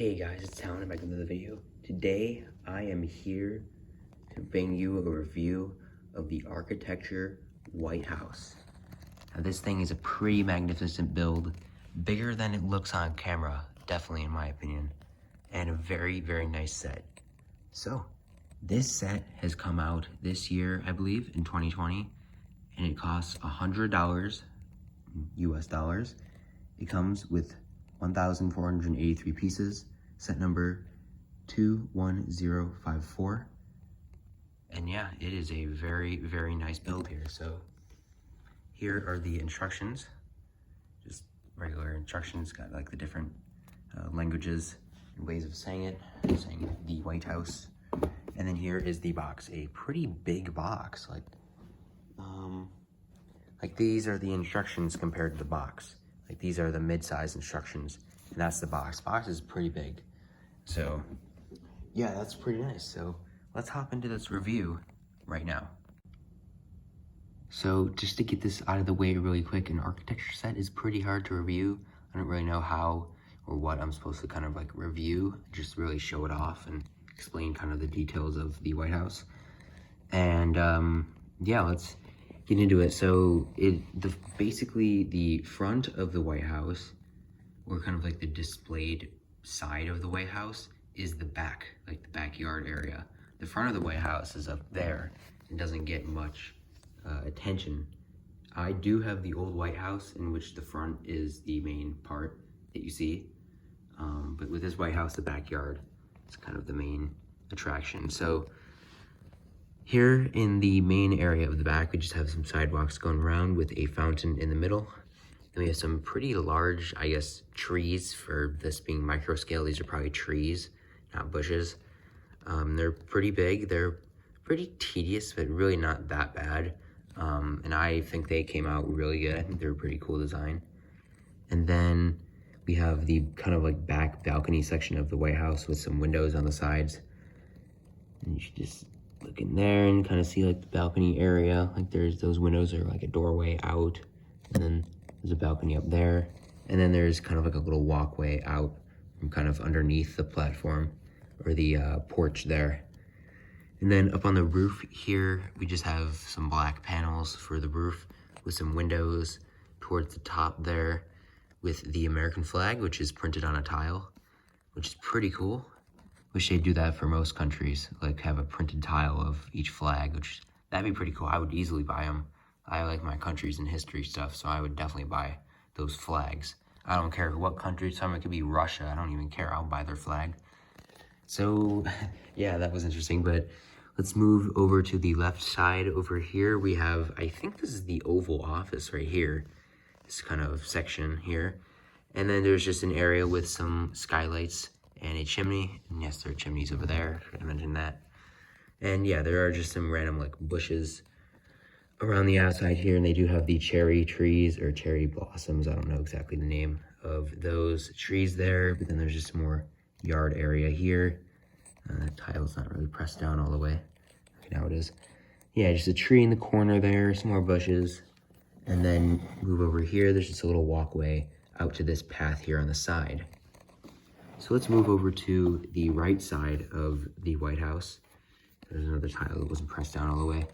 Hey guys, it's Talon back into the video. Today I am here to bring you a review of the Architecture White House. Now this thing is a pretty magnificent build, bigger than it looks on camera, definitely in my opinion, and a very, very nice set. So this set has come out this year, I believe, in 2020, and it costs $100 US dollars. It comes with 1,483 pieces, set number 21054. And yeah, it is a very, very nice build here. So here are the instructions, just regular instructions, got like the different languages and ways of saying it, saying the White House. And then here is the box, a pretty big box. Like these are the instructions compared to the box. Like these are the mid-size instructions, and that's the box. Box is pretty big. So yeah, that's pretty nice. So let's hop into this review right now. So just to get this out of the way really quick, an architecture set is pretty hard to review. I don't really know how or what I'm supposed to kind of like review, just really show it off and explain kind of the details of the White House. And yeah, let's get into it. So basically the front of the White House, or kind of like the displayed side of the White House, is the back, like the backyard area. The front of the White House is up there and doesn't get much attention. I do have the old White House, in which the front is the main part that you see. But with this White House, the backyard is kind of the main attraction. So here in the main area of the back, we just have some sidewalks going around with a fountain in the middle. Then we have some pretty large, I guess, trees. For this being micro scale, these are probably trees, not bushes. They're pretty big. They're pretty tedious, but really not that bad. And I think they came out really good. I think they're a pretty cool design. And then we have the kind of like back balcony section of the White House with some windows on the sides. And you should just look in there and kind of see like the balcony area. Like those windows are like a doorway out, and then there's a balcony up there, and then there's kind of like a little walkway out from kind of underneath the platform or the porch there. And then up on the roof here, we just have some black panels for the roof with some windows towards the top there with the American flag, which is printed on a tile, which is pretty cool. Wish they'd do that for most countries, like have a printed tile of each flag, which that'd be pretty cool. I would easily buy them. I like my countries and history stuff, so I would definitely buy those flags. I don't care what country, some it could be Russia, I don't even care, I'll buy their flag. So yeah, that was interesting, but let's move over to the left side. Over here we have, I think this is the Oval Office right here, this kind of section here. And then there's just an area with some skylights and a chimney, and yes, there are chimneys over there, I mentioned that. And yeah, there are just some random like bushes around the outside here, and they do have the cherry trees or cherry blossoms. I don't know exactly the name of those trees there, but then there's just some more yard area here. The tile's not really pressed down all the way. Okay, now it is. Yeah, just a tree in the corner there, some more bushes. And then move over here, there's just a little walkway out to this path here on the side. So let's move over to the right side of the White House. There's another tile that wasn't pressed down all the way.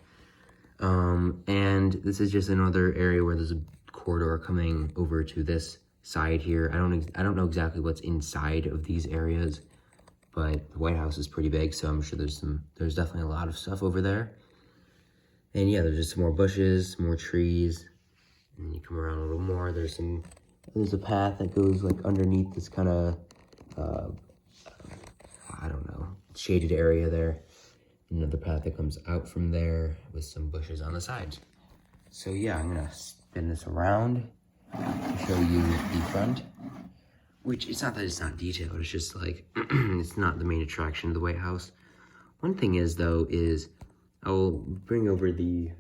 And this is just another area where there's a corridor coming over to this side here. I don't know exactly what's inside of these areas, but the White House is pretty big, so I'm sure there's definitely a lot of stuff over there. And yeah, there's just some more bushes, more trees, and you come around a little more. There's a path that goes like underneath this kind of I don't know, shaded area there. Another path that comes out from there with some bushes on the sides. So yeah, I'm gonna spin this around to show you the front, which it's not that it's not detailed, it's just like, it's not the main attraction of the White House. One thing is though, is I'll bring over there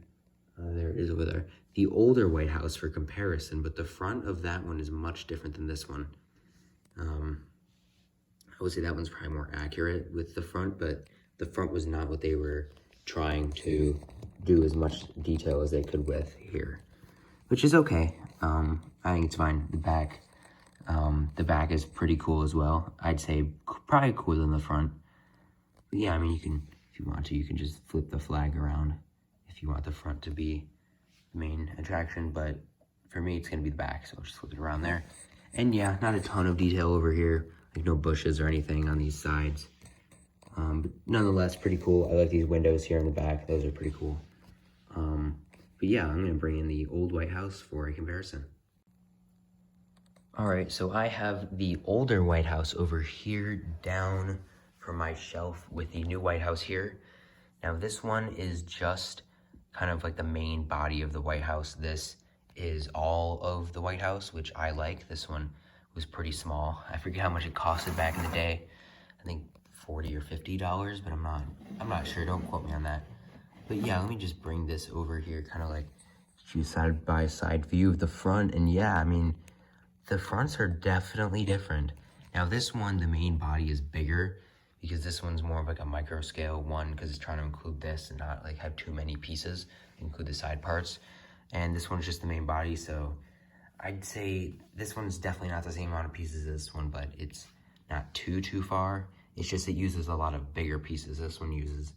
it is over there, the older White House for comparison, but the front of that one is much different than this one. I would say that one's probably more accurate with the front, but the front was not what they were trying to do as much detail as they could with here, which is okay. I think it's fine. The back The back is pretty cool as well. I'd say probably cooler than the front. But yeah, I mean, you can, if you want to, you can just flip the flag around if you want the front to be the main attraction. But for me, it's going to be the back, so I'll just flip it around there. And yeah, not a ton of detail over here, like no bushes or anything on these sides. But nonetheless, pretty cool. I like these windows here in the back. Those are pretty cool. But yeah, I'm going to bring in the old White House for a comparison. All right, so I have the older White House over here down from my shelf with the new White House here. Now this one is just kind of like the main body of the White House. This is all of the White House, which I like. This one was pretty small. I forget how much it costed back in the day. I think $40 or $50, but I'm not sure. Don't quote me on that. But yeah, let me just bring this over here, kind of like side by side view of the front. And yeah, I mean, the fronts are definitely different. Now this one, the main body is bigger because this one's more of like a micro scale one because it's trying to include this and not like have too many pieces, include the side parts. And this one's just the main body, so I'd say this one's definitely not the same amount of pieces as this one, but it's not too far. It's just it uses a lot of bigger pieces. This one uses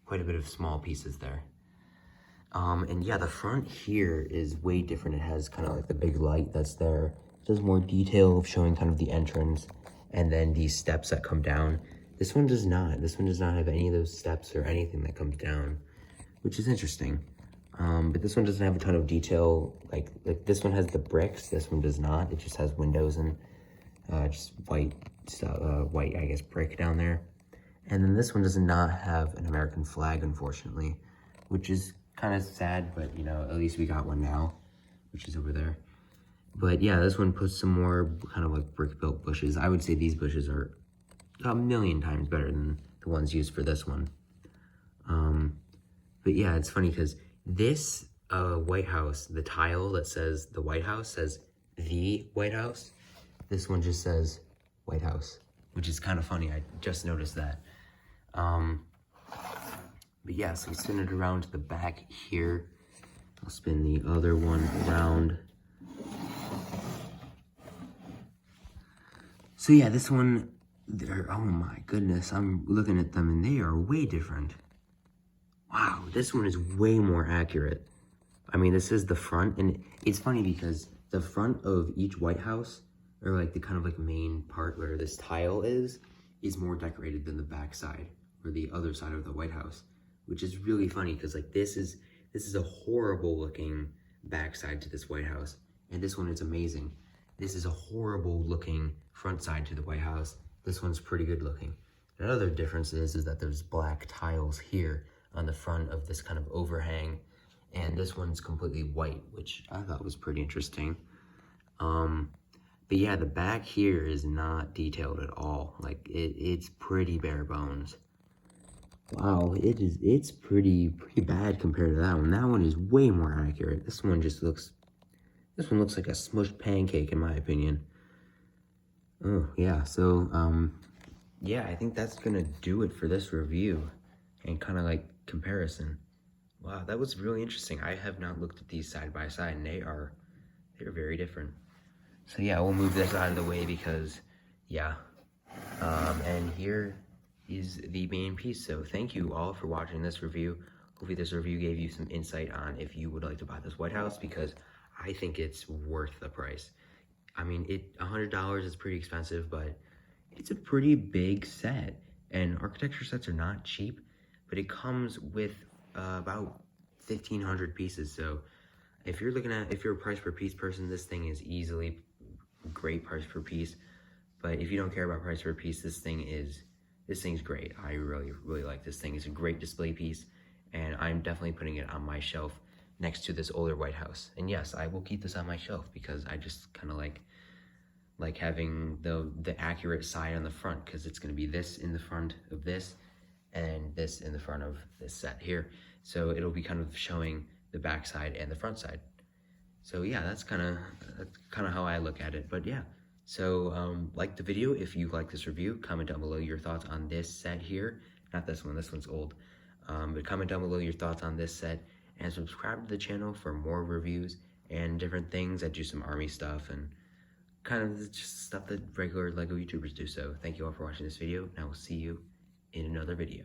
quite a bit of small pieces there. And yeah, the front here is way different. It has kind of like the big light that's there. It does more detail of showing kind of the entrance and then these steps that come down. This one does not. This one does not have any of those steps or anything that comes down, which is interesting. But this one doesn't have a ton of detail. Like this one has the bricks. This one does not. It just has windows and just white, I guess, brick down there. And then this one does not have an American flag, unfortunately, which is kind of sad, but you know, at least we got one now, which is over there. But yeah, this one puts some more kind of like brick-built bushes. I would say these bushes are a million times better than the ones used for this one. But yeah, it's funny because this White House, the tile that says the White House says the White House. This one just says White House, which is kind of funny. I just noticed that. But yeah, so we spin it around to the back here. I'll spin the other one around. So yeah, this one, oh my goodness, I'm looking at them and they are way different. Wow, this one is way more accurate. I mean, this is the front, and it's funny because the front of each White House, or like the kind of like main part where this tile is more decorated than the back side or the other side of the White House, which is really funny because like this is a horrible looking backside to this White House, and this one is amazing. This is a horrible looking front side to the White House. This one's pretty good looking. Another difference is that there's black tiles here on the front of this kind of overhang, and this one's completely white, which I thought was pretty interesting. But yeah, the back here is not detailed at all. Like it's pretty bare bones. Wow, it's pretty bad compared to that one. That one is way more accurate. This one looks like a smushed pancake in my opinion. Oh yeah, so yeah, I think that's gonna do it for this review and kind of like comparison. Wow, that was really interesting. I have not looked at these side by side, and they're very different. So yeah, we'll move this out of the way because, yeah. And here is the main piece. So thank you all for watching this review. Hopefully this review gave you some insight on if you would like to buy this White House, because I think it's worth the price. I mean, $100 is pretty expensive, but it's a pretty big set. And architecture sets are not cheap, but it comes with about 1,500 pieces. So if you're a price per piece person, this thing is easily great price per piece. But if you don't care about price per piece, this thing's great. I really like this thing. It's a great display piece, and I'm definitely putting it on my shelf next to this older White House. And yes, I will keep this on my shelf because I just kind of like having the accurate side on the front, because it's going to be this in the front of this and this in the front of this set here. So it'll be kind of showing the back side and the front side. So yeah, that's kind of how I look at it. But yeah, so like the video if you like this review. Comment down below your thoughts on this set here. Not this one, this one's old. But comment down below your thoughts on this set, and subscribe to the channel for more reviews and different things. I do some army stuff and kind of just stuff that regular LEGO YouTubers do. So thank you all for watching this video, and I will see you in another video.